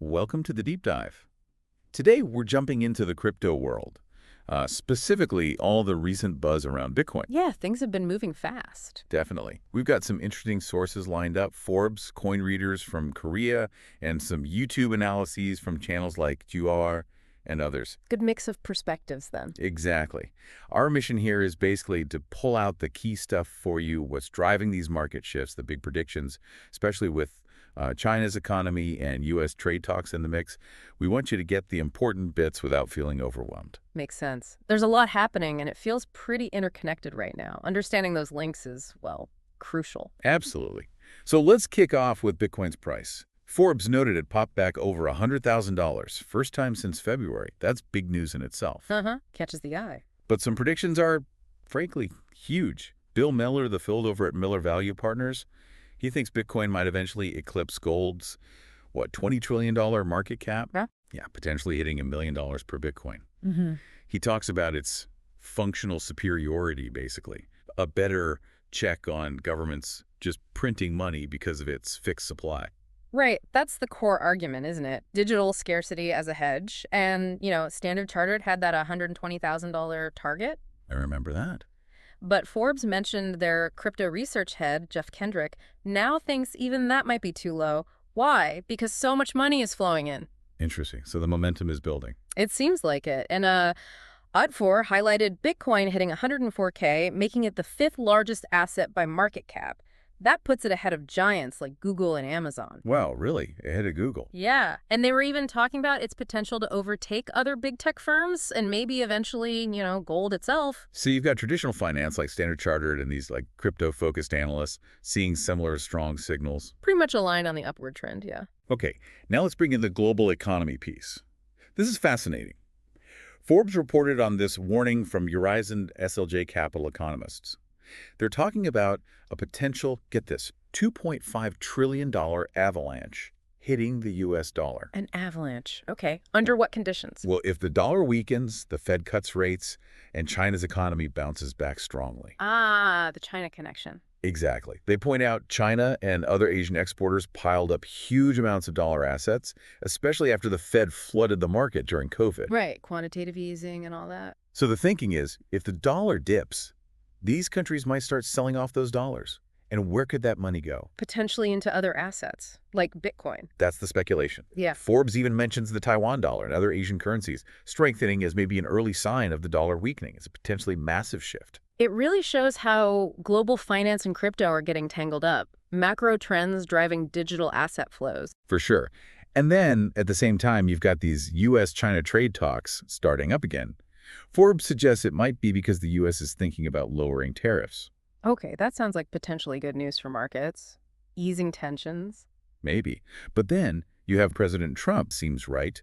welcome to the deep dive. Today, we're jumping into the crypto world, specifically all the recent buzz around Bitcoin. Yeah, things have been moving fast. Definitely. We've got some interesting sources lined up, Forbes, coin readers from Korea, and some YouTube analyses from channels like Juar and others. Good mix of perspectives then. Exactly. Our mission here is basically to pull out the key stuff for you, what's driving these market shifts, the big predictions, especially with China's economy and U.S. trade talks in the mix. We want you to get the important bits without feeling overwhelmed. Makes sense. There's a lot happening, and it feels pretty interconnected right now. Understanding those links is, well, crucial. Absolutely. So let's kick off with Bitcoin's price. Forbes noted it popped back over $100,000, first time since February. That's big news in itself. Catches the eye. But some predictions are, frankly, huge. Bill Miller, the field over at Miller Value Partners, he thinks Bitcoin might eventually eclipse gold's, $20 trillion market cap? Yeah, potentially hitting $1 million per Bitcoin. He talks about its functional superiority, basically, a better check on governments just printing money because of its fixed supply. Right. That's the core argument, isn't it? Digital scarcity as a hedge. And, Standard Chartered had that $120,000 target. I remember that. But Forbes mentioned their crypto research head, Jeff Kendrick, now thinks even that might be too low. Why? Because so much money is flowing in. Interesting. So the momentum is building. It seems like it. And UT4 highlighted Bitcoin hitting 104K, making it the fifth largest asset by market cap. That puts it ahead of giants like Google and Amazon. Wow, really? Ahead of Google? Yeah. And they were even talking about its potential to overtake other big tech firms and maybe eventually, gold itself. So you've got traditional finance like Standard Chartered and these crypto-focused analysts seeing similar strong signals. Pretty much aligned on the upward trend, yeah. Okay, now let's bring in the global economy piece. This is fascinating. Forbes reported on this warning from Horizon SLJ Capital economists. They're talking about a potential, get this, $2.5 trillion avalanche hitting the U.S. dollar. An avalanche. Okay. Under what conditions? Well, if the dollar weakens, the Fed cuts rates, and China's economy bounces back strongly. Ah, the China connection. Exactly. They point out China and other Asian exporters piled up huge amounts of dollar assets, especially after the Fed flooded the market during COVID. Right. Quantitative easing and all that. So the thinking is, if the dollar dips, these countries might start selling off those dollars. And where could that money go? Potentially into other assets, like Bitcoin. That's the speculation. Yeah. Forbes even mentions the Taiwan dollar and other Asian currencies, strengthening as maybe an early sign of the dollar weakening. It's a potentially massive shift. It really shows how global finance and crypto are getting tangled up. Macro trends driving digital asset flows. For sure. And then, at the same time, you've got these U.S.-China trade talks starting up again. Forbes suggests it might be because the U.S. is thinking about lowering tariffs. Okay, that sounds like potentially good news for markets. Easing tensions. Maybe. But then you have President Trump, seems right,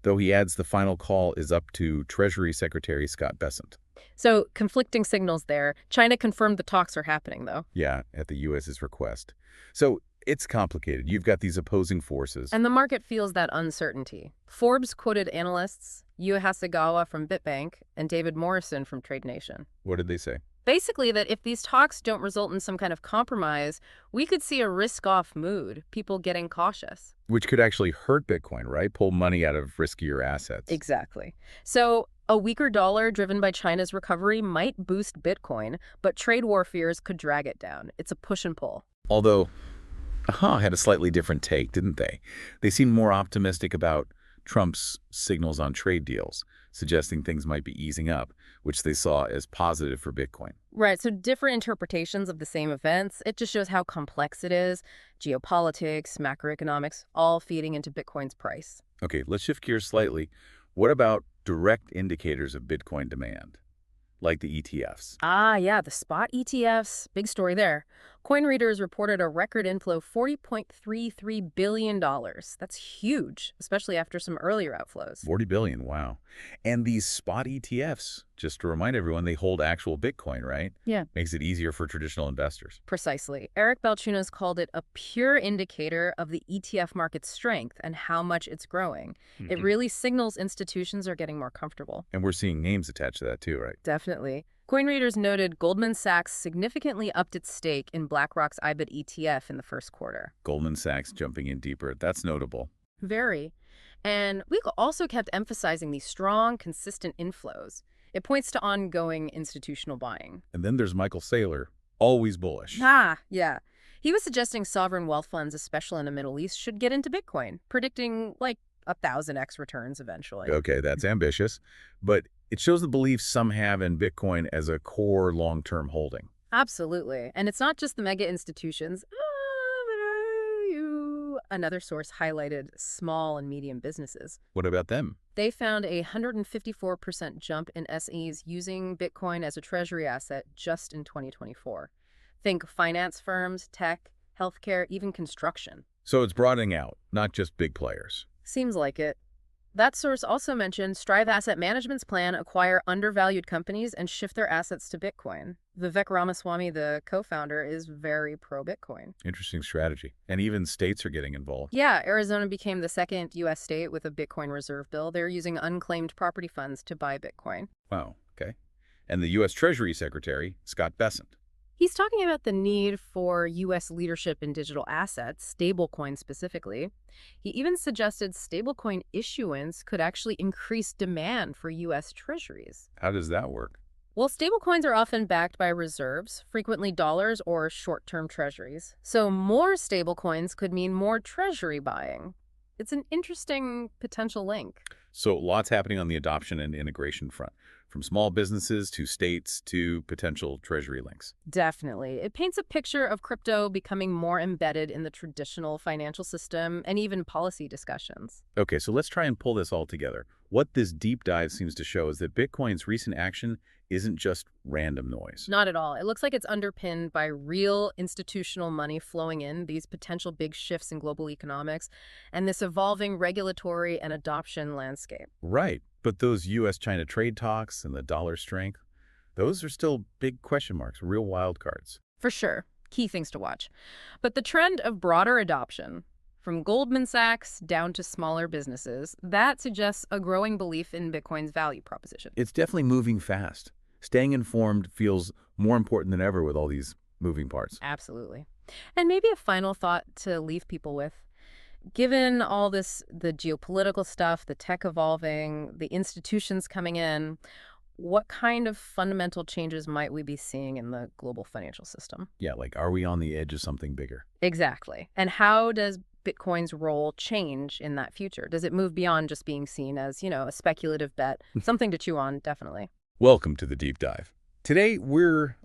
though he adds the final call is up to Treasury Secretary Scott Bessent. So, conflicting signals there. China confirmed the talks are happening, though. Yeah, at the U.S.'s request. So it's complicated. You've got these opposing forces. And the market feels that uncertainty. Forbes quoted analysts Yu Hasegawa from Bitbank and David Morrison from Trade Nation. What did they say? Basically that if these talks don't result in some kind of compromise, we could see a risk-off mood, people getting cautious. Which could actually hurt Bitcoin, right? Pull money out of riskier assets. Exactly. So a weaker dollar driven by China's recovery might boost Bitcoin, but trade war fears could drag it down. It's a push and pull. Although, had a slightly different take, didn't they? They seemed more optimistic about Trump's signals on trade deals, suggesting things might be easing up, which they saw as positive for Bitcoin. Right, so different interpretations of the same events. It just shows how complex it is. Geopolitics, macroeconomics, all feeding into Bitcoin's price. Okay, let's shift gears slightly. What about direct indicators of Bitcoin demand, like the ETFs? Ah, yeah, the spot ETFs. Big story there. Coin readers reported a record inflow, $40.33 billion. That's huge, especially after some earlier outflows. 40 billion, wow. And these spot ETFs, just to remind everyone, they hold actual Bitcoin, right? Yeah. Makes it easier for traditional investors. Precisely. Eric Balchunas called it a pure indicator of the ETF market's strength and how much it's growing. It really signals institutions are getting more comfortable. And we're seeing names attached to that too, right? Definitely. Coin readers noted Goldman Sachs significantly upped its stake in BlackRock's IBIT ETF in the first quarter. Goldman Sachs jumping in deeper. That's notable. Very. And we also kept emphasizing these strong, consistent inflows. It points to ongoing institutional buying. And then there's Michael Saylor, always bullish. Yeah. He was suggesting sovereign wealth funds, especially in the Middle East, should get into Bitcoin, predicting like 1,000x returns eventually. Okay, that's ambitious, but it shows the belief some have in Bitcoin as a core long-term holding. Absolutely. And it's not just the mega institutions. Another source highlighted small and medium businesses. What about them? They found a 154% jump in SEs using Bitcoin as a treasury asset just in 2024. Think finance firms, tech, healthcare, even construction. So it's broadening out, not just big players. Seems like it. That source also mentioned Strive Asset Management's plan acquire undervalued companies and shift their assets to Bitcoin. Vivek Ramaswamy, the co-founder, is very pro-Bitcoin. Interesting strategy. And even states are getting involved. Yeah, Arizona became the second U.S. state with a Bitcoin reserve bill. They're using unclaimed property funds to buy Bitcoin. Wow, okay. And the U.S. Treasury Secretary, Scott Bessent. He's talking about the need for U.S. leadership in digital assets, stablecoin specifically. He even suggested stablecoin issuance could actually increase demand for U.S. treasuries. How does that work? Well, stablecoins are often backed by reserves, frequently dollars or short-term treasuries. So more stablecoins could mean more treasury buying. It's an interesting potential link. So lots happening on the adoption and integration front, from small businesses to states to potential treasury links. Definitely. It paints a picture of crypto becoming more embedded in the traditional financial system and even policy discussions. Okay, so let's try and pull this all together. What this deep dive seems to show is that Bitcoin's recent action isn't just random noise. Not at all. It looks like it's underpinned by real institutional money flowing in, these potential big shifts in global economics, and this evolving regulatory and adoption landscape. Right, but those U.S.-China trade talks and the dollar strength, those are still big question marks, real wild cards. For sure. Key things to watch. But the trend of broader adoption, from Goldman Sachs down to smaller businesses, that suggests a growing belief in Bitcoin's value proposition. It's definitely moving fast. Staying informed feels more important than ever with all these moving parts. Absolutely. And maybe a final thought to leave people with. Given all this, the geopolitical stuff, the tech evolving, the institutions coming in, what kind of fundamental changes might we be seeing in the global financial system? Yeah, like, are we on the edge of something bigger? Exactly. And how does Bitcoin's role change in that future? Does it move beyond just being seen as, a speculative bet? Something to chew on, definitely. Welcome to the Deep Dive. Today, we're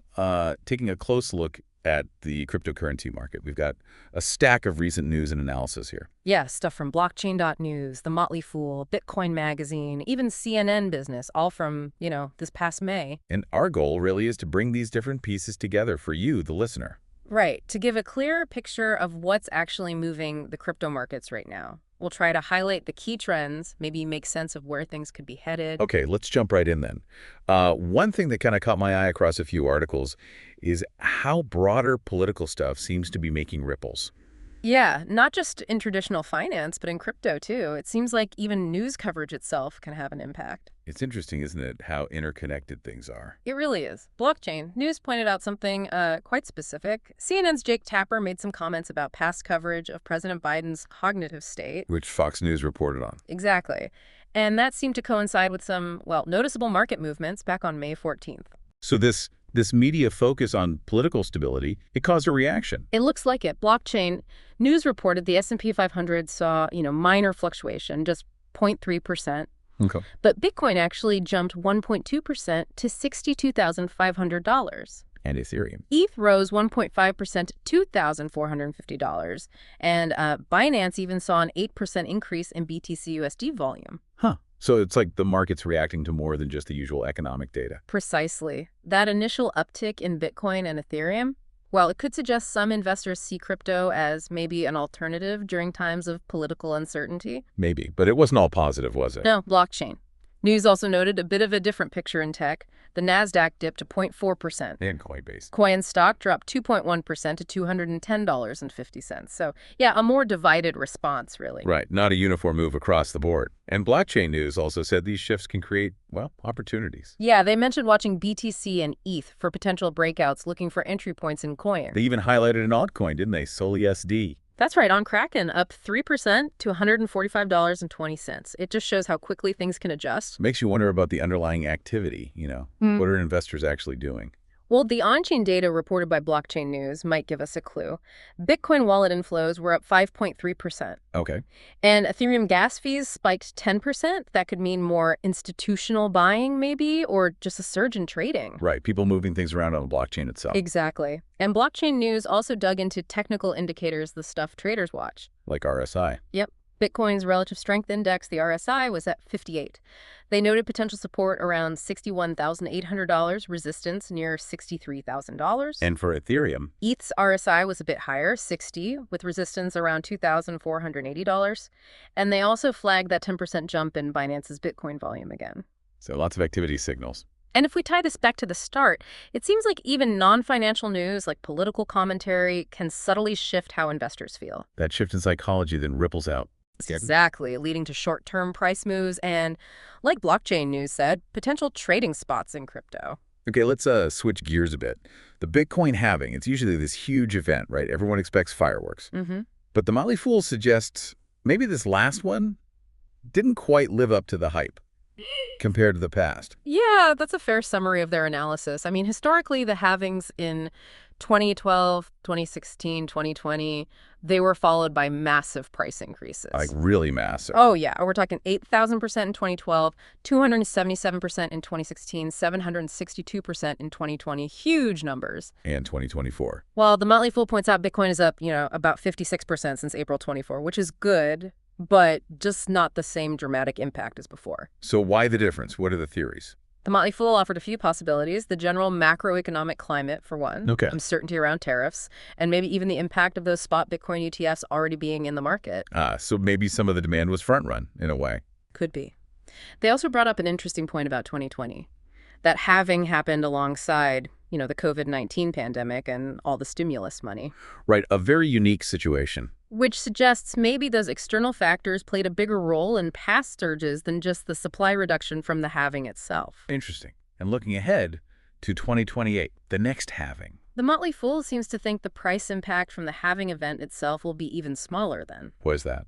taking a close look at the cryptocurrency market. We've got a stack of recent news and analysis here. Yeah, stuff from blockchain.news, The Motley Fool, Bitcoin Magazine, even CNN Business, all from, this past May. And our goal really is to bring these different pieces together for you, the listener. Right, to give a clearer picture of what's actually moving the crypto markets right now. We'll try to highlight the key trends, maybe make sense of where things could be headed. Okay, let's jump right in then. One thing that kind of caught my eye across a few articles is how broader political stuff seems to be making ripples. Yeah, not just in traditional finance, but in crypto too. It seems like even news coverage itself can have an impact. It's interesting, isn't it, how interconnected things are? It really is. Blockchain news pointed out something quite specific. CNN's Jake Tapper made some comments about past coverage of President Biden's cognitive state. Which Fox News reported on. Exactly. And that seemed to coincide with some, noticeable market movements back on May 14th. So this media focus on political stability, it caused a reaction. It looks like it. Blockchain news reported the S&P 500 saw, minor fluctuation, just 0.3%. Okay. But Bitcoin actually jumped 1.2% to $62,500. And Ethereum. ETH rose 1.5% to $2,450. And Binance even saw an 8% increase in BTC USD volume. Huh. So it's like the market's reacting to more than just the usual economic data. Precisely. That initial uptick in Bitcoin and Ethereum, well, it could suggest some investors see crypto as maybe an alternative during times of political uncertainty. Maybe, but it wasn't all positive, was it? No, blockchain. News also noted a bit of a different picture in tech. The Nasdaq dipped to 0.4%. And Coinbase. Coin stock dropped 2.1% to $210.50. So, yeah, a more divided response, really. Right, not a uniform move across the board. And blockchain news also said these shifts can create, opportunities. Yeah, they mentioned watching BTC and ETH for potential breakouts, looking for entry points in coin. They even highlighted an altcoin, didn't they? SolSD. That's right, on Kraken, up 3% to $145.20. It just shows how quickly things can adjust. Makes you wonder about the underlying activity, What are investors actually doing? Well, the on-chain data reported by Blockchain News might give us a clue. Bitcoin wallet inflows were up 5.3%. Okay. And Ethereum gas fees spiked 10%. That could mean more institutional buying, maybe, or just a surge in trading. Right, people moving things around on the blockchain itself. Exactly. And Blockchain News also dug into technical indicators, the stuff traders watch. Like RSI. Yep. Bitcoin's relative strength index, the RSI, was at 58. They noted potential support around $61,800, resistance near $63,000. And for Ethereum? ETH's RSI was a bit higher, 60, with resistance around $2,480. And they also flagged that 10% jump in Binance's Bitcoin volume again. So lots of activity signals. And if we tie this back to the start, it seems like even non-financial news, like political commentary, can subtly shift how investors feel. That shift in psychology then ripples out. Exactly, leading to short-term price moves and, like Blockchain News said, potential trading spots in crypto. Okay, let's switch gears a bit. The Bitcoin halving, it's usually this huge event, right? Everyone expects fireworks. But the Motley Fool suggests maybe this last one didn't quite live up to the hype compared to the past. Yeah, that's a fair summary of their analysis. I mean, historically, the halvings in 2012, 2016, 2020, they were followed by massive price increases. Like really massive. Oh, yeah. We're talking 8,000% in 2012, 277% in 2016, 762% in 2020. Huge numbers. And 2024. Well, the Motley Fool points out Bitcoin is up, about 56% since April 24, which is good, but just not the same dramatic impact as before. So why the difference? What are the theories? The Motley Fool offered a few possibilities. The general macroeconomic climate, for one. Okay. Uncertainty around tariffs, and maybe even the impact of those spot Bitcoin ETFs already being in the market. So maybe some of the demand was front-run, in a way. Could be. They also brought up an interesting point about 2020. That halving happened alongside, the COVID-19 pandemic and all the stimulus money. Right, a very unique situation. Which suggests maybe those external factors played a bigger role in past surges than just the supply reduction from the halving itself. Interesting. And looking ahead to 2028, the next halving. The Motley Fool seems to think the price impact from the halving event itself will be even smaller then. What is that?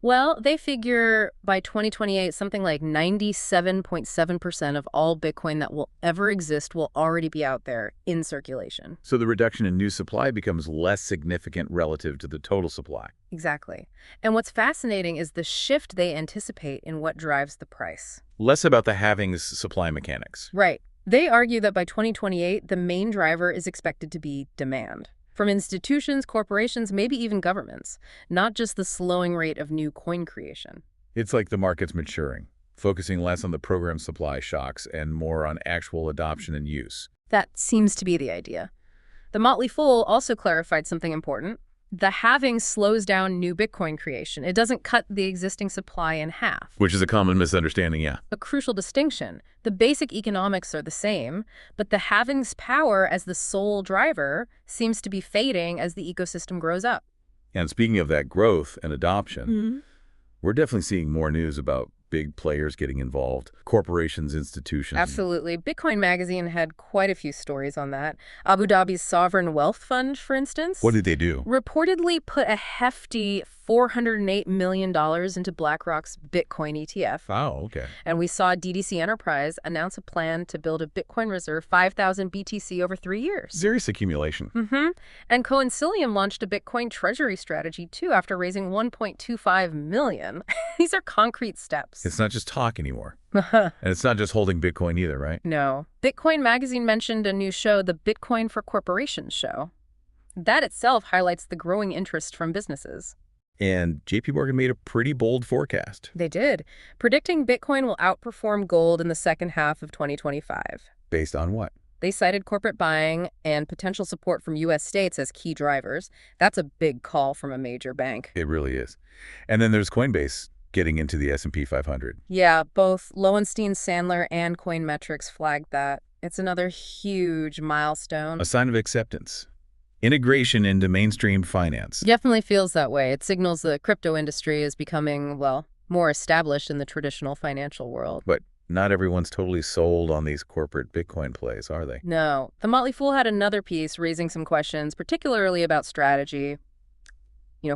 Well, they figure by 2028, something like 97.7% of all Bitcoin that will ever exist will already be out there in circulation. So the reduction in new supply becomes less significant relative to the total supply. Exactly. And what's fascinating is the shift they anticipate in what drives the price. Less about the halving's supply mechanics. Right. They argue that by 2028, the main driver is expected to be demand. From institutions, corporations, maybe even governments, not just the slowing rate of new coin creation. It's like the market's maturing, focusing less on the program supply shocks and more on actual adoption and use. That seems to be the idea. The Motley Fool also clarified something important. The halving slows down new Bitcoin creation. It doesn't cut the existing supply in half. Which is a common misunderstanding, yeah. A crucial distinction. The basic economics are the same, but the halving's power as the sole driver seems to be fading as the ecosystem grows up. And speaking of that growth and adoption, we're definitely seeing more news about big players getting involved, corporations, institutions. Absolutely. Bitcoin Magazine had quite a few stories on that. Abu Dhabi's Sovereign Wealth Fund, for instance. What did they do? Reportedly put a hefty $408 million into BlackRock's Bitcoin ETF. Oh, okay. And we saw DDC Enterprise announce a plan to build a Bitcoin reserve 5,000 BTC over 3 years. Serious accumulation. And Coincilium launched a Bitcoin treasury strategy, too, after raising $1.25 million. These are concrete steps. It's not just talk anymore. And it's not just holding Bitcoin either, right? No. Bitcoin Magazine mentioned a new show, the Bitcoin for Corporations show. That itself highlights the growing interest from businesses. And JP Morgan made a pretty bold forecast. They did, predicting Bitcoin will outperform gold in the second half of 2025. Based on what? They cited corporate buying and potential support from U.S. states as key drivers. That's a big call from a major bank. It really is. And then there's Coinbase getting into the S&P 500. Yeah, both Lowenstein Sandler and Coinmetrics flagged that. It's another huge milestone. A sign of acceptance. Integration into mainstream finance. Definitely feels that way. It signals the crypto industry is becoming, well, more established in the traditional financial world. But not everyone's totally sold on these corporate Bitcoin plays, are they? No. The Motley Fool had another piece raising some questions, particularly about strategy.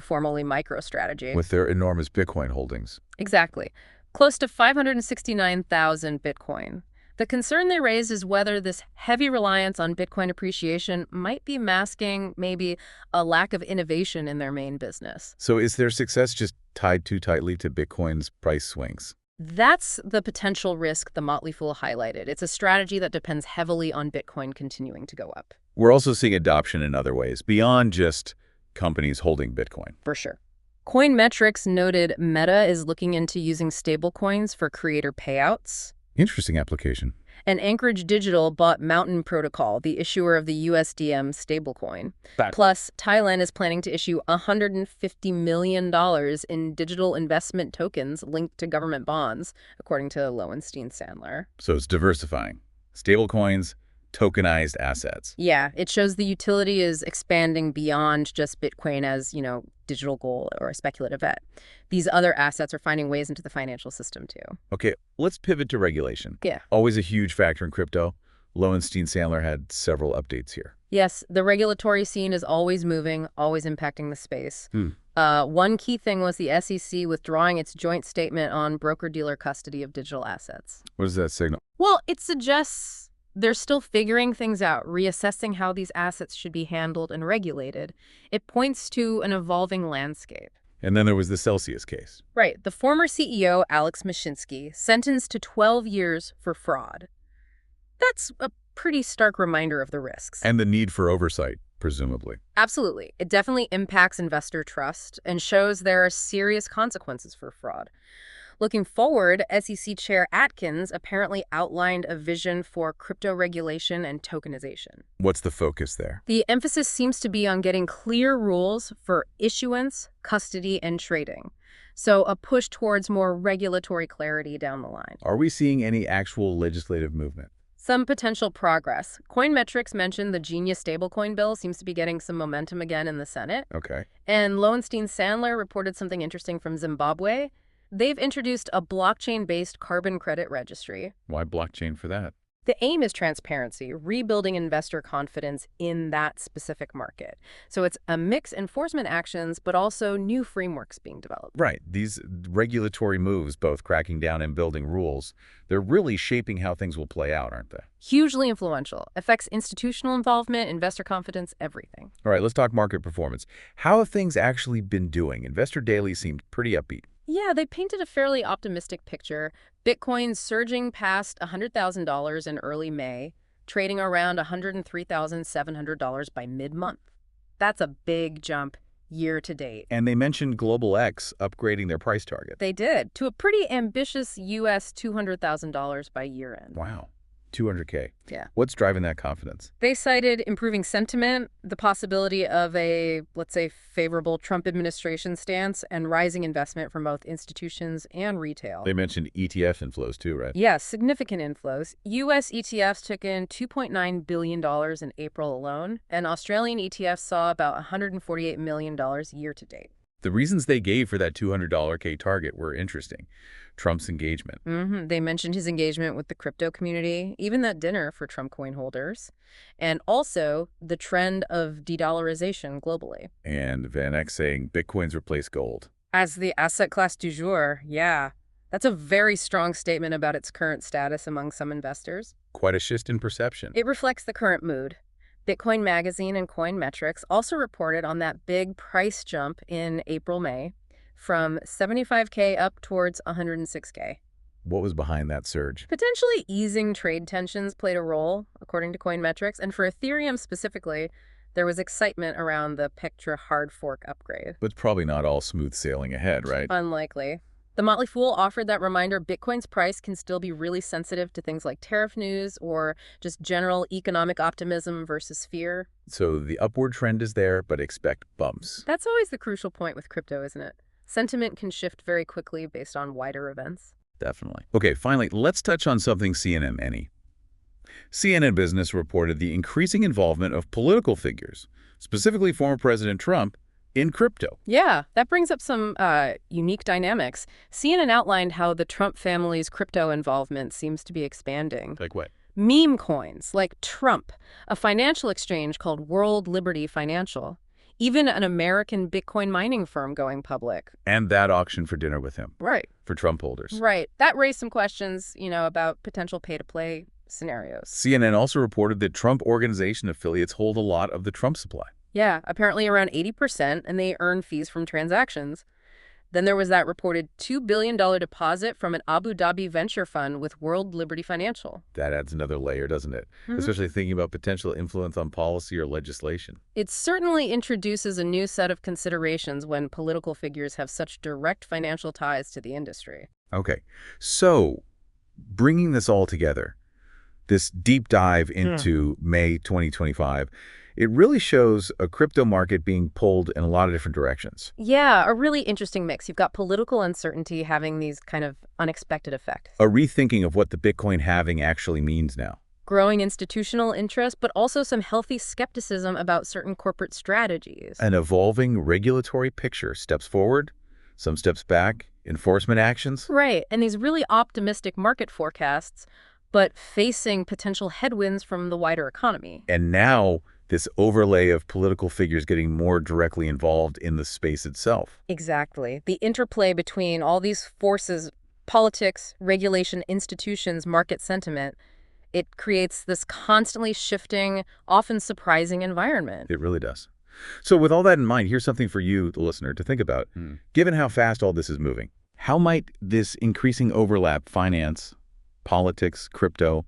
formerly MicroStrategy. With their enormous Bitcoin holdings. Exactly. Close to 569,000 Bitcoin. The concern they raised is whether this heavy reliance on Bitcoin appreciation might be masking maybe a lack of innovation in their main business. So is their success just tied too tightly to Bitcoin's price swings? That's the potential risk the Motley Fool highlighted. It's a strategy that depends heavily on Bitcoin continuing to go up. We're also seeing adoption in other ways, beyond just companies holding Bitcoin. For sure. Coinmetrics noted Meta is looking into using stablecoins for creator payouts. Interesting application. And Anchorage Digital bought Mountain Protocol, the issuer of the USDM stablecoin. Plus, Thailand is planning to issue $150 million in digital investment tokens linked to government bonds, according to Lowenstein Sandler. So it's diversifying. Stablecoins, tokenized assets. Yeah, it shows the utility is expanding beyond just Bitcoin as, digital gold or a speculative bet. These other assets are finding ways into the financial system, too. Okay, let's pivot to regulation. Yeah. Always a huge factor in crypto. Lowenstein Sandler had several updates here. Yes, the regulatory scene is always moving, always impacting the space. One key thing was the SEC withdrawing its joint statement on broker-dealer custody of digital assets. What does that signal? Well, it suggests they're still figuring things out, reassessing how these assets should be handled and regulated. It points to an evolving landscape. And then there was the Celsius case. Right. The former CEO, Alex Mashinsky, sentenced to 12 years for fraud. That's a pretty stark reminder of the risks. And the need for oversight, presumably. Absolutely. It definitely impacts investor trust and shows there are serious consequences for fraud. Looking forward, SEC Chair Atkins apparently outlined a vision for crypto regulation and tokenization. What's the focus there? The emphasis seems to be on getting clear rules for issuance, custody, and trading. So a push towards more regulatory clarity down the line. Are we seeing any actual legislative movement? Some potential progress. Coinmetrics mentioned the Genius stablecoin bill seems to be getting some momentum again in the Senate. Okay. And Lowenstein Sandler reported something interesting from Zimbabwe. They've introduced a blockchain-based carbon credit registry. Why blockchain for that? The aim is transparency, rebuilding investor confidence in that specific market. So it's a mix of enforcement actions, but also new frameworks being developed. Right. These regulatory moves, both cracking down and building rules, they're really shaping how things will play out, aren't they? Hugely influential. Affects institutional involvement, investor confidence, everything. All right, let's talk market performance. How have things actually been doing? Investor Daily seemed pretty upbeat. Yeah, they painted a fairly optimistic picture. Bitcoin surging past $100,000 in early May, trading around $103,700 by mid-month. That's a big jump year to date. And they mentioned Global X upgrading their price target. They did, to a pretty ambitious US $200,000 by year-end. Wow. 200K. Yeah. What's driving that confidence? They cited improving sentiment, the possibility of a, let's say, favorable Trump administration stance, and rising investment from both institutions and retail. They mentioned ETF inflows too, right? Yes, significant inflows. U.S. ETFs took in $2.9 billion in April alone, and Australian ETFs saw about $148 million year to date. The reasons they gave for that $200K target were interesting. Trump's engagement. They mentioned his engagement with the crypto community, even that dinner for Trump coin holders, and also the trend of de-dollarization globally. And Van Eck saying Bitcoin's replaced gold. As the asset class du jour, yeah. That's a very strong statement about its current status among some investors. Quite a shift in perception. It reflects the current mood. Bitcoin Magazine and Coinmetrics also reported on that big price jump in April-May from 75K up towards 106K. What was behind that surge? Potentially easing trade tensions played a role, according to Coinmetrics, and for Ethereum specifically, there was excitement around the Pectra hard fork upgrade. But probably not all smooth sailing ahead, right? Unlikely. The Motley Fool offered that reminder Bitcoin's price can still be really sensitive to things like tariff news or just general economic optimism versus fear. So the upward trend is there, but expect bumps. That's always the crucial point with crypto, isn't it? Sentiment can shift very quickly based on wider events. Definitely. Okay, finally, let's touch on something CNN any. CNN Business reported the increasing involvement of political figures, specifically former President Trump, in crypto. Yeah, that brings up some unique dynamics. CNN outlined how the Trump family's crypto involvement seems to be expanding. Like what? Meme coins, like Trump, a financial exchange called World Liberty Financial, even an American Bitcoin mining firm going public. And that auction for dinner with him. Right. For Trump holders. Right. That raised some questions, about potential pay-to-play scenarios. CNN also reported that Trump Organization affiliates hold a lot of the Trump supply. Yeah, apparently around 80%, and they earn fees from transactions. Then there was that reported $2 billion deposit from an Abu Dhabi venture fund with World Liberty Financial. That adds another layer, doesn't it? Especially thinking about potential influence on policy or legislation. It certainly introduces a new set of considerations when political figures have such direct financial ties to the industry. Okay, so bringing this all together, this deep dive into May 2025, it really shows a crypto market being pulled in a lot of different directions. Yeah, a really interesting mix. You've got political uncertainty having these kind of unexpected effects. A rethinking of what the Bitcoin halving actually means now. Growing institutional interest, but also some healthy skepticism about certain corporate strategies. An evolving regulatory picture, steps forward, some steps back, enforcement actions. Right, and these really optimistic market forecasts, but facing potential headwinds from the wider economy. And now this overlay of political figures getting more directly involved in the space itself. Exactly. The interplay between all these forces, politics, regulation, institutions, market sentiment, it creates this constantly shifting, often surprising environment. It really does. So with all that in mind, here's something for you, the listener, to think about. Given how fast all this is moving, how might this increasing overlap finance, politics, crypto,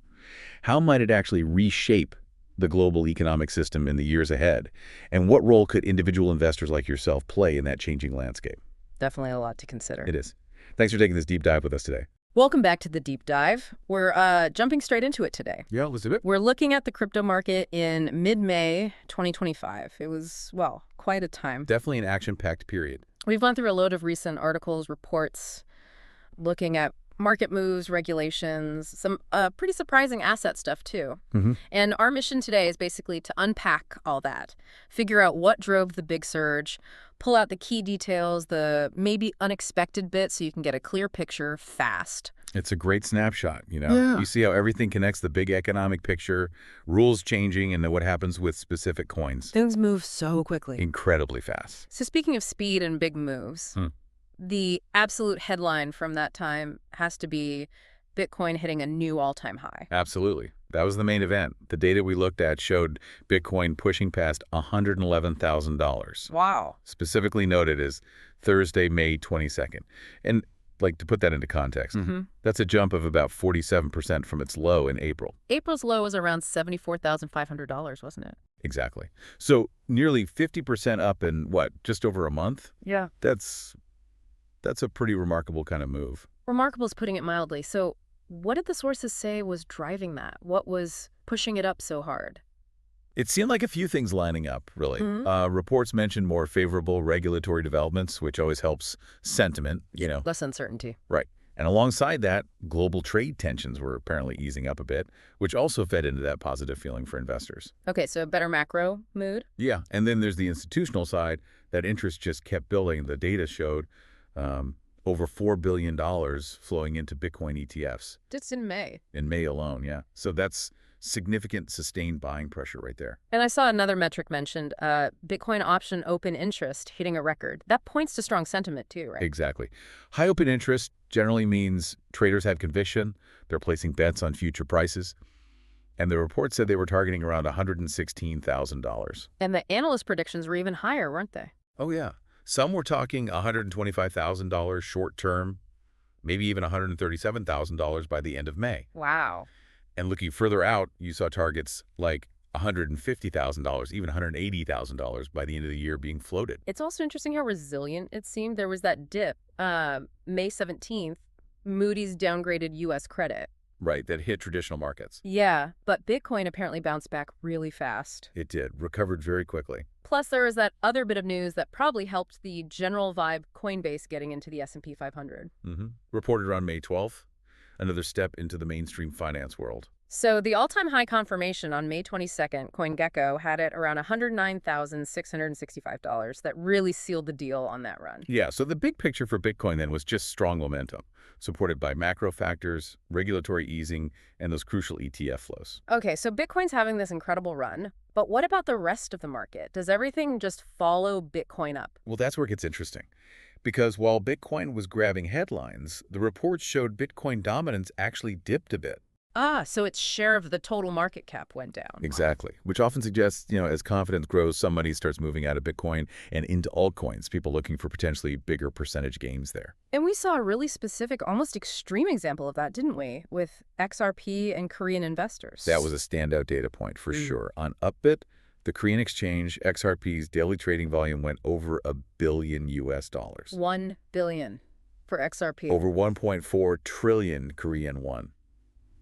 how might it actually reshape the global economic system in the years ahead? And what role could individual investors like yourself play in that changing landscape? Definitely a lot to consider. It is. Thanks for taking this deep dive with us today. Welcome back to the deep dive. We're jumping straight into it today. Yeah, Elizabeth. We're looking at the crypto market in mid-May 2025. It was, well, quite a time. Definitely an action-packed period. We've gone through a load of recent articles, reports, looking at market moves, regulations, some pretty surprising asset stuff, too. And our mission today is basically to unpack all that, figure out what drove the big surge, pull out the key details, the maybe unexpected bits so you can get a clear picture fast. It's a great snapshot, You see how everything connects the big economic picture, rules changing, and then what happens with specific coins. Things move so quickly. Incredibly fast. So speaking of speed and big moves, the absolute headline from that time has to be Bitcoin hitting a new all-time high. Absolutely. That was the main event. The data we looked at showed Bitcoin pushing past $111,000. Wow. Specifically noted as Thursday, May 22nd. And to put that into context, that's a jump of about 47% from its low in April. April's low was around $74,500, wasn't it? Exactly. So nearly 50% up in, just over a month? Yeah. That's a pretty remarkable kind of move. Remarkable is putting it mildly. So what did the sources say was driving that? What was pushing it up so hard? It seemed like a few things lining up, really. Reports mentioned more favorable regulatory developments, which always helps sentiment, Less uncertainty. Right. And alongside that, global trade tensions were apparently easing up a bit, which also fed into that positive feeling for investors. Okay, so a better macro mood? Yeah. And then there's the institutional side. That interest just kept building. The data showed over $4 billion flowing into Bitcoin ETFs. Just in May. In May alone, yeah. So that's significant sustained buying pressure right there. And I saw another metric mentioned, Bitcoin option open interest hitting a record. That points to strong sentiment too, right? Exactly. High open interest generally means traders have conviction. They're placing bets on future prices. And the report said they were targeting around $116,000. And the analyst predictions were even higher, weren't they? Oh, yeah. Some were talking $125,000 short term, maybe even $137,000 by the end of May. Wow. And looking further out, you saw targets like $150,000, even $180,000 by the end of the year being floated. It's also interesting how resilient it seemed. There was that dip. May 17th, Moody's downgraded U.S. credit. Right, that hit traditional markets. Yeah, but Bitcoin apparently bounced back really fast. It did, recovered very quickly. Plus, there was that other bit of news that probably helped the general vibe Coinbase getting into the S&P 500. Reported around May 12th, another step into the mainstream finance world. So the all-time high confirmation on May 22nd, CoinGecko had it around $109,665. That really sealed the deal on that run. Yeah, so the big picture for Bitcoin then was just strong momentum, supported by macro factors, regulatory easing, and those crucial ETF flows. Okay, so Bitcoin's having this incredible run, but what about the rest of the market? Does everything just follow Bitcoin up? Well, that's where it gets interesting. Because while Bitcoin was grabbing headlines, the reports showed Bitcoin dominance actually dipped a bit. Ah, so its share of the total market cap went down. Exactly, which often suggests, as confidence grows, some money starts moving out of Bitcoin and into altcoins, people looking for potentially bigger percentage gains there. And we saw a really specific, almost extreme example of that, didn't we? With XRP and Korean investors. That was a standout data point for sure. On Upbit, the Korean exchange, XRP's daily trading volume went over $1 billion. $1 billion for XRP. Over 1.4 trillion Korean won.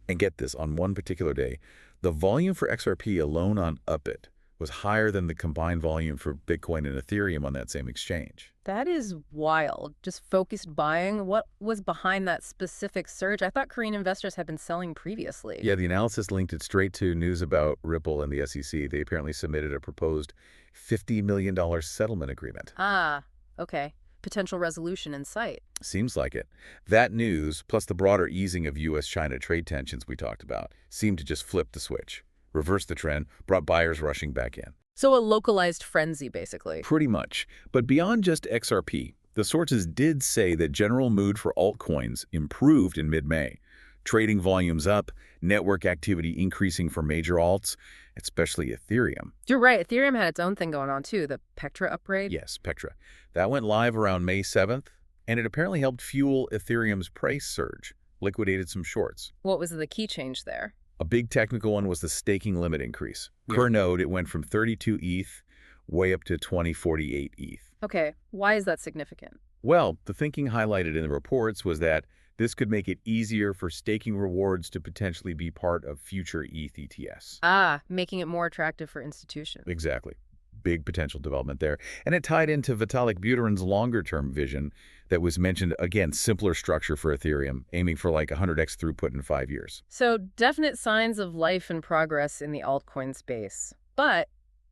And get this, on one particular day, the volume for XRP alone on Upbit was higher than the combined volume for Bitcoin and Ethereum on that same exchange. That is wild. Just focused buying. What was behind that specific surge? I thought Korean investors had been selling previously. Yeah, the analysis linked it straight to news about Ripple and the SEC. They apparently submitted a proposed $50 million settlement agreement. Ah, okay. Potential resolution in sight. Seems like it. That news, plus the broader easing of U.S.-China trade tensions we talked about, seemed to just flip the switch, reverse the trend, brought buyers rushing back in. So a localized frenzy, basically. Pretty much. But beyond just XRP, the sources did say that general mood for altcoins improved in mid-May. Trading volumes up, network activity increasing for major alts, especially Ethereum. You're right. Ethereum had its own thing going on, too. The Petra upgrade. Yes, Petra. That went live around May 7th, and it apparently helped fuel Ethereum's price surge, liquidated some shorts. What was the key change there? A big technical one was the staking limit increase. Per node, it went from 32 ETH way up to 2048 ETH. Okay, why is that significant? Well, the thinking highlighted in the reports was that this could make it easier for staking rewards to potentially be part of future ETH ETFs. Ah, making it more attractive for institutions. Exactly. Big potential development there. And it tied into Vitalik Buterin's longer-term vision that was mentioned, again, simpler structure for Ethereum, aiming for like 100x throughput in 5 years. So definite signs of life and progress in the altcoin space. But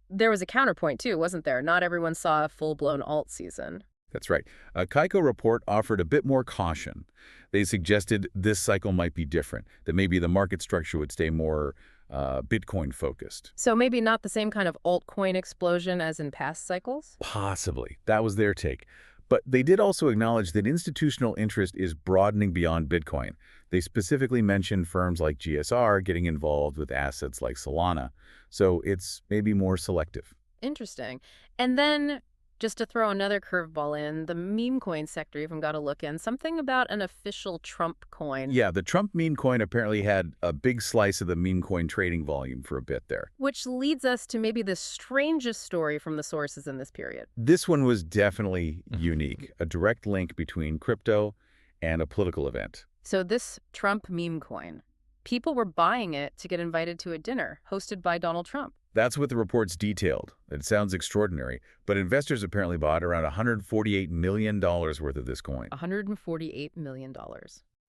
there was a counterpoint too, wasn't there? Not everyone saw a full-blown alt season. That's right. A Kaiko report offered a bit more caution. They suggested this cycle might be different, that maybe the market structure would stay more Bitcoin-focused. So maybe not the same kind of altcoin explosion as in past cycles? Possibly. That was their take. But they did also acknowledge that institutional interest is broadening beyond Bitcoin. They specifically mentioned firms like GSR getting involved with assets like Solana. So it's maybe more selective. Interesting. And then, just to throw another curveball in, the meme coin sector even got a look in. Something about an official Trump coin. Yeah, the Trump meme coin apparently had a big slice of the meme coin trading volume for a bit there. Which leads us to maybe the strangest story from the sources in this period. This one was definitely unique, a direct link between crypto and a political event. So this Trump meme coin, people were buying it to get invited to a dinner hosted by Donald Trump. That's what the reports detailed. It sounds extraordinary, but investors apparently bought around $148 million worth of this coin. $148 million.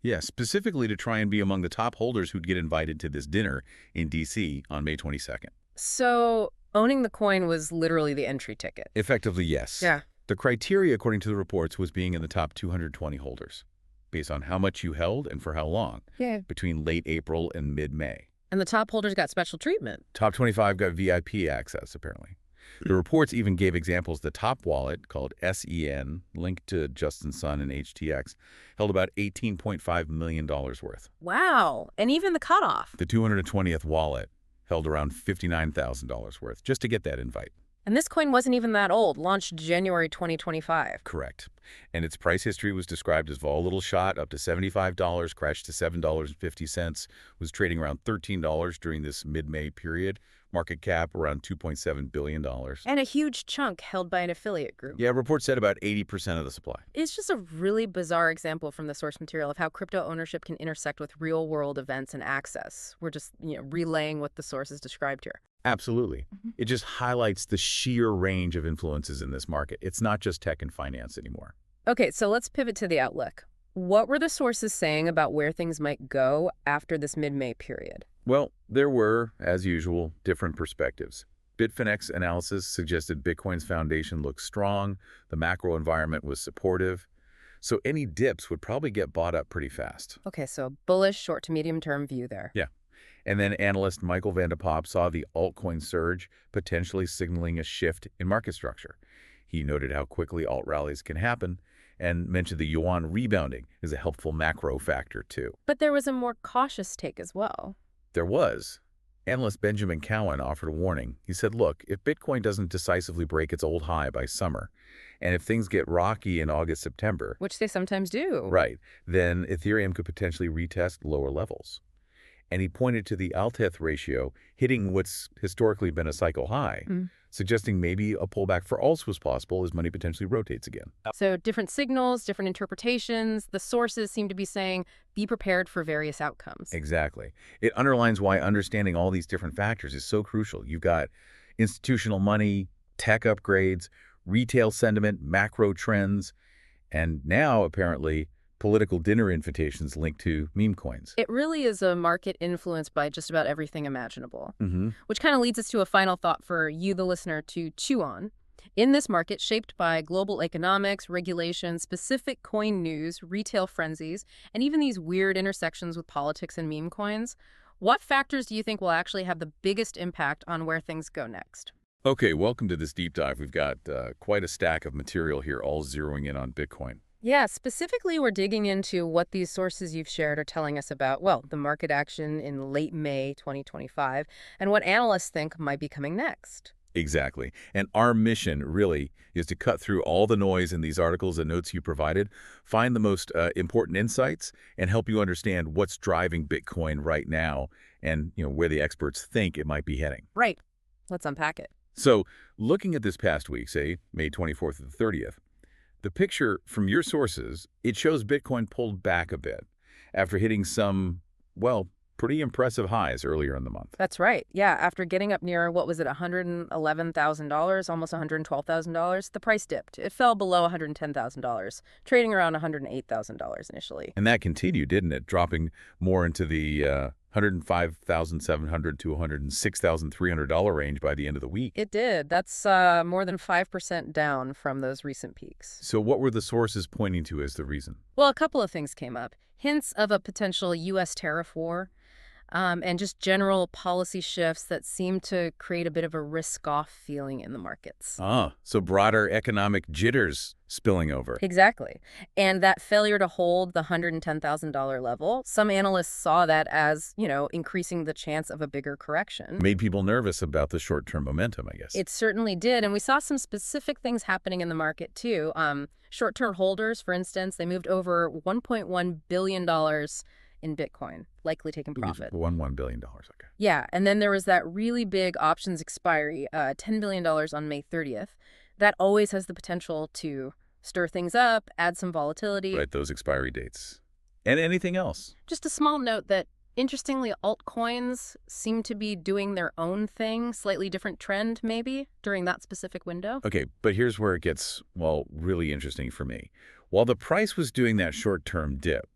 Yeah, specifically to try and be among the top holders who'd get invited to this dinner in D.C. on May 22nd. So owning the coin was literally the entry ticket. Effectively, yes. Yeah. The criteria, according to the reports, was being in the top 220 holders, based on how much you held and for how long, between late April and mid-May. And the top holders got special treatment. Top 25 got VIP access, apparently. The reports even gave examples. The top wallet, called SEN, linked to Justin Sun and HTX, held about $18.5 million worth. Wow. And even the cutoff. The 220th wallet held around $59,000 worth, just to get that invite. And this coin wasn't even that old, launched January 2025. Correct. And its price history was described as volatile, shot up to $75, crashed to $7.50, was trading around $13 during this mid-May period, market cap around $2.7 billion. And a huge chunk held by an affiliate group. Yeah, reports said about 80% of the supply. It's just a really bizarre example from the source material of how crypto ownership can intersect with real-world events and access. We're just, relaying what the sources described here. Absolutely. It just highlights the sheer range of influences in this market. It's not just tech and finance anymore. Okay, so let's pivot to the outlook. What were the sources saying about where things might go after this mid-May period? Well, there were, as usual, different perspectives. Bitfinex's analysis suggested Bitcoin's foundation looked strong, the macro environment was supportive, so any dips would probably get bought up pretty fast. Okay, so bullish short to medium term view there. Yeah. And then analyst Michael van de Poppe saw the altcoin surge, potentially signaling a shift in market structure. He noted how quickly alt rallies can happen and mentioned the yuan rebounding as a helpful macro factor too. But there was a more cautious take as well. There was. Analyst Benjamin Cowan offered a warning. He said, look, if Bitcoin doesn't decisively break its old high by summer, and if things get rocky in August, September, Which they sometimes do. right, then Ethereum could potentially retest lower levels. And he pointed to the Alteth ratio hitting what's historically been a cycle high, suggesting maybe a pullback for alts was possible as money potentially rotates again. So different signals, different interpretations. The sources seem to be saying, be prepared for various outcomes. Exactly. It underlines why understanding all these different factors is so crucial. You've got institutional money, tech upgrades, retail sentiment, macro trends, and now, apparently, political dinner invitations linked to meme coins. It really is a market influenced by just about everything imaginable. Mm-hmm. Which kind of leads us to a final thought for you, the listener, to chew on. In this market shaped by global economics, regulation, specific coin news, retail frenzies, and even these weird intersections with politics and meme coins, what factors do you think will actually have the biggest impact on where things go next? Okay, welcome to this deep dive. We've got quite a stack of material here, all zeroing in on Bitcoin. Yeah, specifically, we're digging into what these sources you've shared are telling us about, well, the market action in late May 2025 and what analysts think might be coming next. Exactly. And our mission, really, is to cut through all the noise in these articles and notes you provided, find the most important insights, and help you understand what's driving Bitcoin right now and where the experts think it might be heading. Right. Let's unpack it. So, looking at this past week, say May 24th to the 30th, the picture from your sources, it shows Bitcoin pulled back a bit after hitting some, well, pretty impressive highs earlier in the month. That's right. Yeah, after getting up near, what was it, $111,000, almost $112,000, the price dipped. It fell below $110,000, trading around $108,000 initially. And that continued, didn't it? Dropping more into the $105,700 to $106,300 range by the end of the week. It did. That's more than 5% down from those recent peaks. So what were the sources pointing to as the reason? Well, a couple of things came up. Hints of a potential U.S. tariff war, and just general policy shifts that seem to create a bit of a risk-off feeling in the markets. So broader economic jitters spilling over. Exactly. And that failure to hold the $110,000 level, some analysts saw that as, increasing the chance of a bigger correction. Made people nervous about the short-term momentum, I guess. It certainly did. And we saw some specific things happening in the market, too. Short-term holders, for instance, they moved over $1.1 billion in Bitcoin, likely taking profit. $1 billion, okay. Yeah, and then there was that really big options expiry, $10 billion on May 30th. That always has the potential to stir things up, add some volatility. Right, those expiry dates. And anything else? Just a small note that, interestingly, altcoins seem to be doing their own thing, slightly different trend, maybe, during that specific window. Okay, but here's where it gets, well, really interesting for me. While the price was doing that short-term dip,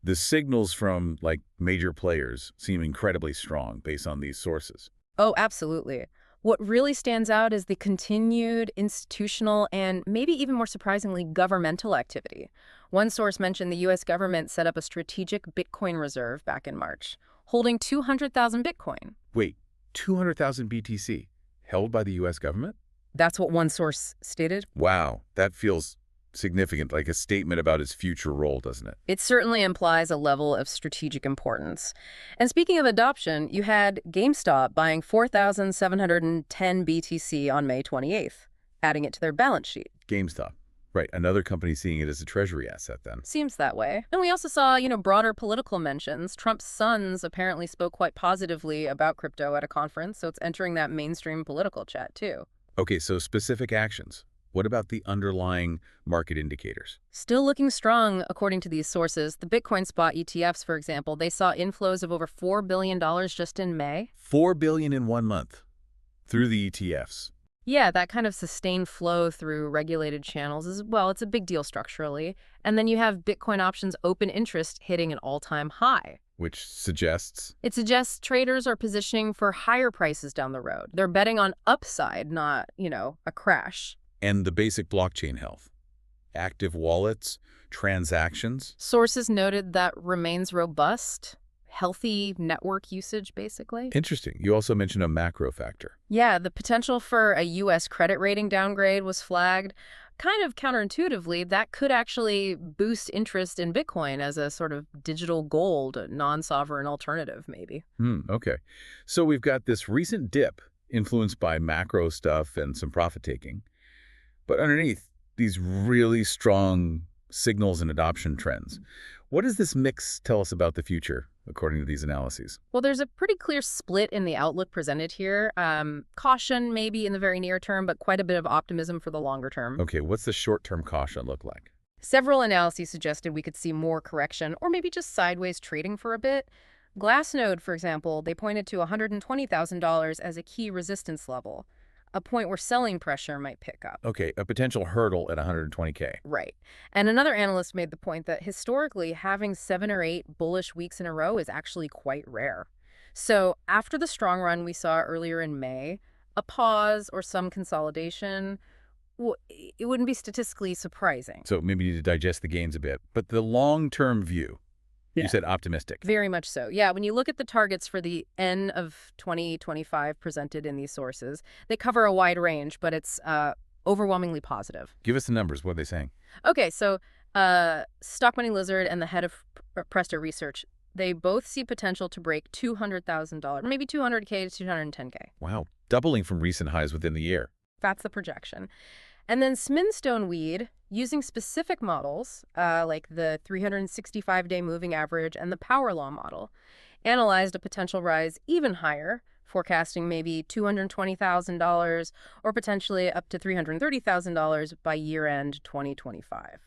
the signals from, major players seem incredibly strong based on these sources. Oh, absolutely. What really stands out is the continued institutional and maybe even more surprisingly governmental activity. One source mentioned the U.S. government set up a strategic Bitcoin reserve back in March, holding 200,000 Bitcoin. Wait, 200,000 BTC held by the U.S. government? That's what one source stated. Wow, that feels significant, like a statement about its future role, doesn't it? It certainly implies a level of strategic importance. And speaking of adoption, you had GameStop buying 4,710 BTC on May 28th, adding it to their balance sheet. GameStop. Right, another company seeing it as a treasury asset then. Seems that way. And we also saw, broader political mentions. Trump's sons apparently spoke quite positively about crypto at a conference, so it's entering that mainstream political chat too. Okay, so specific actions. What about the underlying market indicators? Still looking strong, according to these sources. The Bitcoin spot ETFs, for example, they saw inflows of over $4 billion just in May. $4 billion in 1 month through the ETFs. Yeah, that kind of sustained flow through regulated channels is, well, it's a big deal structurally. And then you have Bitcoin options open interest hitting an all-time high. Which suggests... It suggests traders are positioning for higher prices down the road. They're betting on upside, not, a crash. And the basic blockchain health. Active wallets, transactions. Sources noted that remains robust. Healthy network usage, basically. Interesting. You also mentioned a macro factor. Yeah, the potential for a U.S. credit rating downgrade was flagged. Kind of counterintuitively, that could actually boost interest in Bitcoin as a sort of digital gold, non-sovereign alternative, maybe. Okay. So we've got this recent dip influenced by macro stuff and some profit-taking. But underneath, these really strong signals and adoption trends. What does this mix tell us about the future, according to these analyses? Well, there's a pretty clear split in the outlook presented here. Caution maybe in the very near term, but quite a bit of optimism for the longer term. Okay, what's the short-term caution look like? Several analyses suggested we could see more correction or maybe just sideways trading for a bit. Glassnode, for example, they pointed to $120,000 as a key resistance level, a point where selling pressure might pick up. Okay, a potential hurdle at 120K. Right. And another analyst made the point that historically having 7 or 8 bullish weeks in a row is actually quite rare. So after the strong run we saw earlier in May, a pause or some consolidation, it wouldn't be statistically surprising. So maybe you need to digest the gains a bit. But the long-term view, you said optimistic. Very much so. Yeah, when you look at the targets for the end of 2025 presented in these sources, they cover a wide range, but it's overwhelmingly positive. Give us the numbers. What are they saying? Okay, so Stock Money Lizard and the head of Presto Research, they both see potential to break $200,000, maybe $200K to $210K. Wow, doubling from recent highs within the year. That's the projection. And then Sminstone Weed, using specific models, like the 365-day moving average and the power law model, analyzed a potential rise even higher, forecasting maybe $220,000 or potentially up to $330,000 by year-end 2025.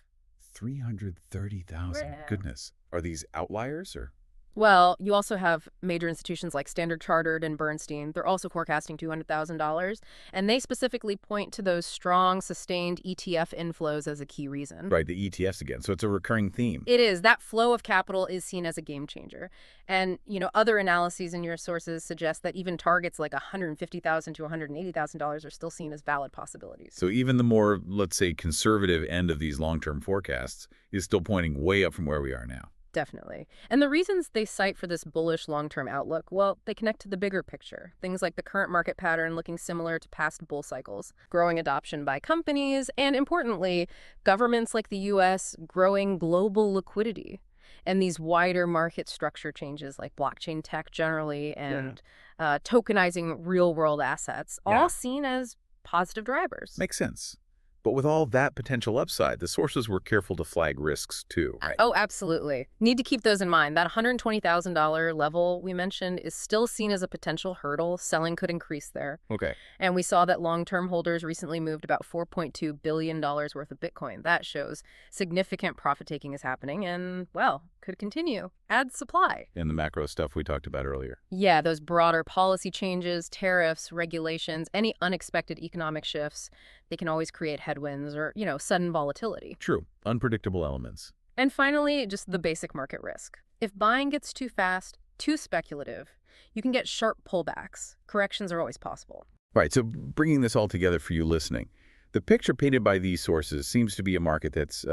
330,000. Yeah. Goodness. Are these outliers or? Well, you also have major institutions like Standard Chartered and Bernstein. They're also forecasting $200,000, and they specifically point to those strong, sustained ETF inflows as a key reason. Right, the ETFs again. So it's a recurring theme. It is. That flow of capital is seen as a game changer. And, other analyses in your sources suggest that even targets like $150,000 to $180,000 are still seen as valid possibilities. So even the more, let's say, conservative end of these long-term forecasts is still pointing way up from where we are now. Definitely. And the reasons they cite for this bullish long-term outlook, well, they connect to the bigger picture. Things like the current market pattern looking similar to past bull cycles, growing adoption by companies, and importantly, governments like the U.S. growing global liquidity. And these wider market structure changes like blockchain tech generally and tokenizing real-world assets, all seen as positive drivers. Makes sense. But with all that potential upside, the sources were careful to flag risks too, right? Oh, absolutely. Need to keep those in mind. That $120,000 level we mentioned is still seen as a potential hurdle. Selling could increase there. Okay. And we saw that long-term holders recently moved about $4.2 billion worth of Bitcoin. That shows significant profit-taking is happening and, well, could continue. Add supply. And the macro stuff we talked about earlier. Yeah, those broader policy changes, tariffs, regulations, any unexpected economic shifts, they can always create headwinds or, sudden volatility. True. Unpredictable elements. And finally, just the basic market risk. If buying gets too fast, too speculative, you can get sharp pullbacks. Corrections are always possible. Right. So bringing this all together for you listening, the picture painted by these sources seems to be a market that's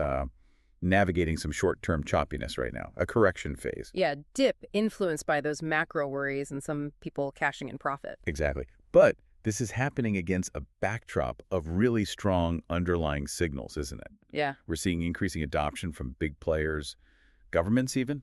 navigating some short-term choppiness right now, a correction phase. Yeah, dip influenced by those macro worries and some people cashing in profit. Exactly. But this is happening against a backdrop of really strong underlying signals, isn't it? Yeah. We're seeing increasing adoption from big players, governments even.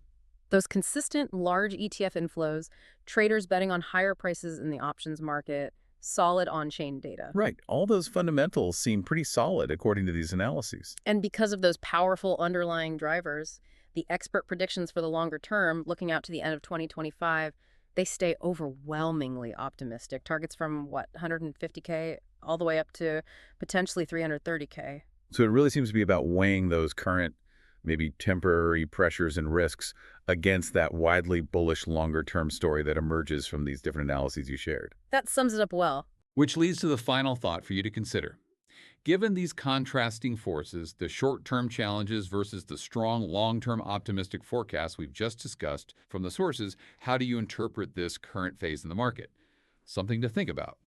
Those consistent large ETF inflows, traders betting on higher prices in the options market, solid on-chain data. Right. All those fundamentals seem pretty solid according to these analyses. And because of those powerful underlying drivers, the expert predictions for the longer term, looking out to the end of 2025, they stay overwhelmingly optimistic. Targets from, 150K all the way up to potentially 330K. So it really seems to be about weighing those current, maybe temporary pressures and risks against that widely bullish longer-term story that emerges from these different analyses you shared. That sums it up well. Which leads to the final thought for you to consider. Given these contrasting forces, the short-term challenges versus the strong long-term optimistic forecasts we've just discussed from the sources, how do you interpret this current phase in the market? Something to think about.